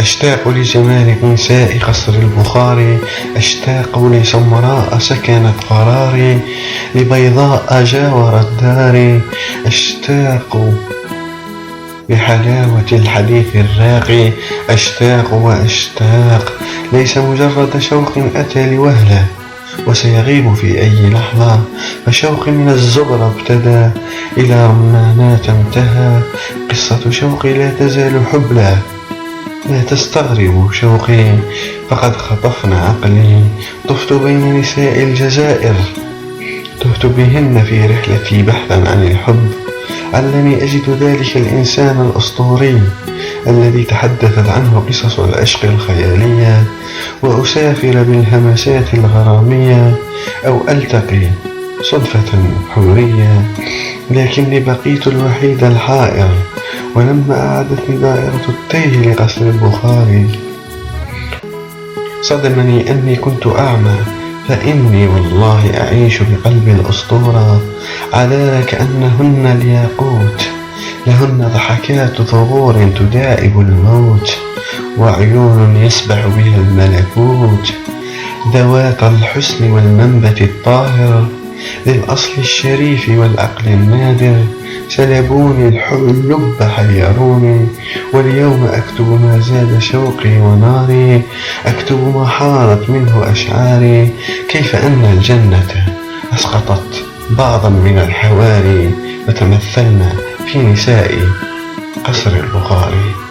أشتاق لجمال نساء قصر البخاري، أشتاق لسمراء سكنت قراري، لبيضاء جاورت داري، أشتاق لحلاوة الحديث الراقي، أشتاق وأشتاق، ليس مجرد شوق أتى لوهلة وسيغيب في أي لحظة، فشوقي من الزغرة ابتدى إلى رمانات انتهى، قصة شوقي لا تزال حبلى، لا تستغرب شوقي، فقد خطفنا عقلي، طفت بين نساء الجزائر، تهت بهن في رحلتي بحثا عن الحب، علني أجد ذلك الإنسان الأسطوري الذي تحدثت عنه قصص العشق الخيالية، وأسافر بالهمسات الغرامية، أو ألتقي صدفة حورية، لكني بقيت الوحيد الحائر، ولما أعادتني دائرة التيه لقصر البخاري صدمني أني كنت أعمى، فإني والله أعيش بقلب الأسطورة، عذارى كأنهن الياقوت، لهن ضحكات ثغور تداعب الموت، وعيون يسبح بها الملكوت، ذوات الحسن والمنبت الطاهر، للأصل الشريف والعقل النادر، سلبوني اللب حيروني، واليوم أكتب ما زاد شوقي وناري، أكتب ما حارت منه أشعاري، كيف أن الجنة أسقطت بعضا من الحواري، فتمثلنا في نساء قصر البخاري.